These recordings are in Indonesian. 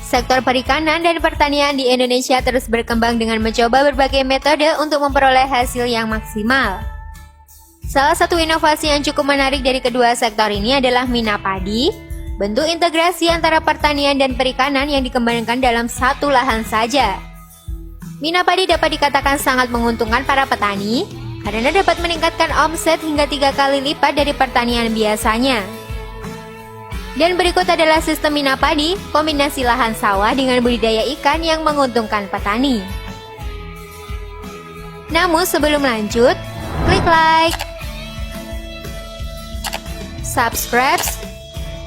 Sektor perikanan dan pertanian di Indonesia terus berkembang dengan mencoba berbagai metode untuk memperoleh hasil yang maksimal. Salah satu inovasi yang cukup menarik dari kedua sektor ini adalah Mina Padi, bentuk integrasi antara pertanian dan perikanan yang dikembangkan dalam satu lahan saja. Mina Padi dapat dikatakan sangat menguntungkan para petani karena dapat meningkatkan omset hingga 3 kali lipat dari pertanian biasanya. Dan berikut adalah sistem Mina Padi, kombinasi lahan sawah dengan budidaya ikan yang menguntungkan petani. Namun sebelum lanjut, klik like, subscribe,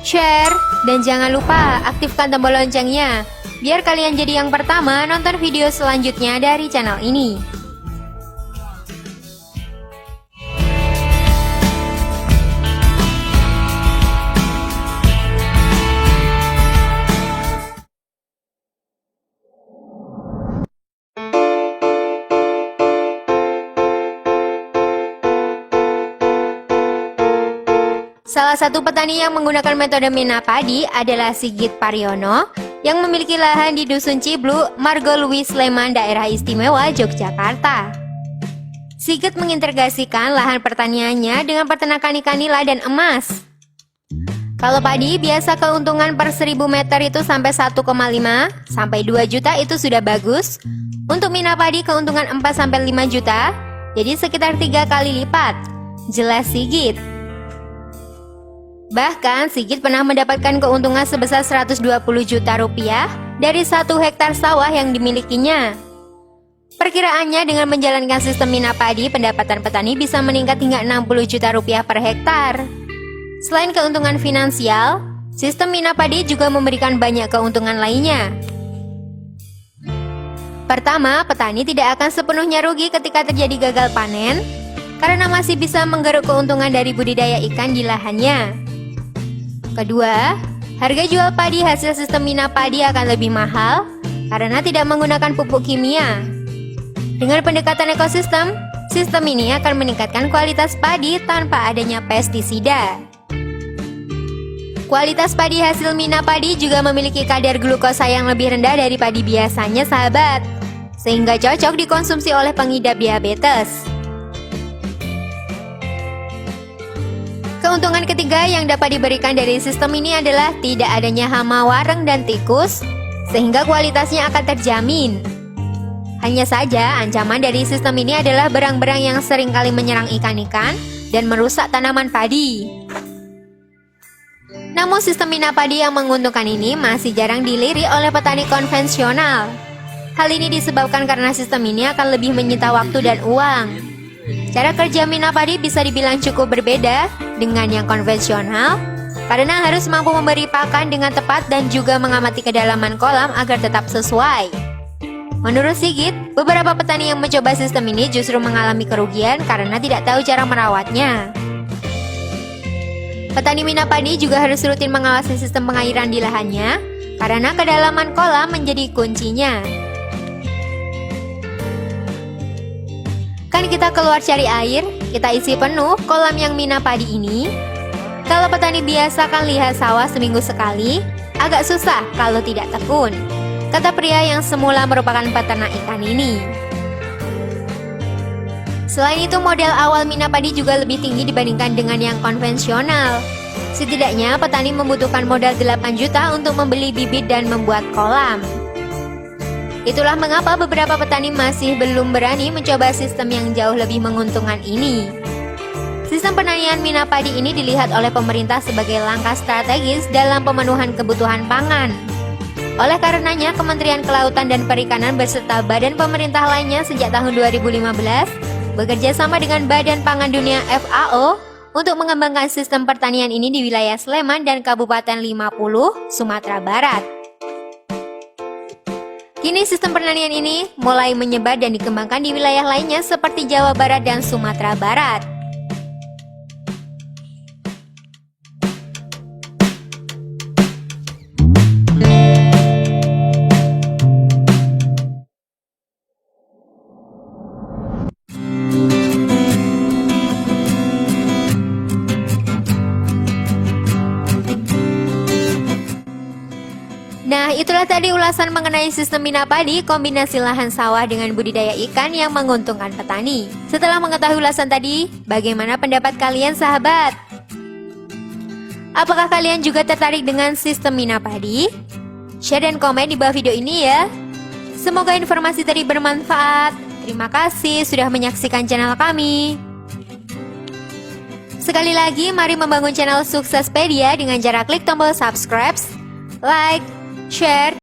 share, dan jangan lupa aktifkan tombol loncengnya, biar kalian jadi yang pertama nonton video selanjutnya dari channel ini. Salah satu petani yang menggunakan metode Mina Padi adalah Sigit Paryono yang memiliki lahan di Dusun Ciblu, Margolui, Sleman, Daerah Istimewa Yogyakarta. Sigit mengintegrasikan lahan pertaniannya dengan peternakan ikan nila dan emas. Kalau padi, biasa keuntungan per 1000 meter itu sampai 1,5 sampai 2 juta itu sudah bagus. Untuk Mina Padi keuntungan 4 sampai 5 juta, jadi sekitar 3 kali lipat. Jelas Sigit. Bahkan Sigit pernah mendapatkan keuntungan sebesar 120 juta rupiah dari 1 hektar sawah yang dimilikinya. Perkiraannya dengan menjalankan sistem Mina Padi, pendapatan petani bisa meningkat hingga 60 juta rupiah per hektar. Selain keuntungan finansial, sistem Mina Padi juga memberikan banyak keuntungan lainnya. Pertama, petani tidak akan sepenuhnya rugi ketika terjadi gagal panen, karena masih bisa menggeruk keuntungan dari budidaya ikan di lahannya. Kedua, harga jual padi hasil sistem Mina Padi akan lebih mahal karena tidak menggunakan pupuk kimia. Dengan pendekatan ekosistem, sistem ini akan meningkatkan kualitas padi tanpa adanya pestisida. Kualitas padi hasil Mina Padi juga memiliki kadar glukosa yang lebih rendah dari padi biasanya, sahabat, sehingga cocok dikonsumsi oleh pengidap diabetes. Keuntungan ketiga yang dapat diberikan dari sistem ini adalah tidak adanya hama wareng dan tikus, sehingga kualitasnya akan terjamin. Hanya saja, ancaman dari sistem ini adalah berang-berang yang seringkali menyerang ikan-ikan dan merusak tanaman padi. Namun sistem Mina Padi yang menguntungkan ini masih jarang dilirik oleh petani konvensional. Hal ini disebabkan karena sistem ini akan lebih menyita waktu dan uang. Cara kerja Mina Padi bisa dibilang cukup berbeda dengan yang konvensional karena harus mampu memberi pakan dengan tepat dan juga mengamati kedalaman kolam agar tetap sesuai. Menurut Sigit, beberapa petani yang mencoba sistem ini justru mengalami kerugian karena tidak tahu cara merawatnya. Petani Mina Padi juga harus rutin mengawasi sistem pengairan di lahannya karena kedalaman kolam menjadi kuncinya. Kan kita keluar cari air, kita isi penuh kolam yang Mina Padi ini. Kalau petani biasa kan lihat sawah seminggu sekali, agak susah kalau tidak tekun, kata pria yang semula merupakan peternak ikan ini. Selain itu, modal awal Mina Padi juga lebih tinggi dibandingkan dengan yang konvensional. Setidaknya petani membutuhkan modal 8 juta untuk membeli bibit dan membuat kolam. Itulah mengapa beberapa petani masih belum berani mencoba sistem yang jauh lebih menguntungkan ini. Sistem pertanian Mina Padi ini dilihat oleh pemerintah sebagai langkah strategis dalam pemenuhan kebutuhan pangan. Oleh karenanya, Kementerian Kelautan dan Perikanan beserta badan pemerintah lainnya sejak tahun 2015 bekerja sama dengan Badan Pangan Dunia FAO untuk mengembangkan sistem pertanian ini di wilayah Sleman dan Kabupaten 50, Sumatera Barat. Kini sistem pertanian ini mulai menyebar dan dikembangkan di wilayah lainnya seperti Jawa Barat dan Sumatera Barat. Nah, itulah tadi ulasan mengenai sistem mina padi, kombinasi lahan sawah dengan budidaya ikan yang menguntungkan petani. Setelah mengetahui ulasan tadi, bagaimana pendapat kalian sahabat? Apakah kalian juga tertarik dengan sistem mina padi? Share dan komen di bawah video ini ya. Semoga informasi tadi bermanfaat. Terima kasih sudah menyaksikan channel kami. Sekali lagi, mari membangun channel Suksespedia dengan cara klik tombol subscribe, like, share,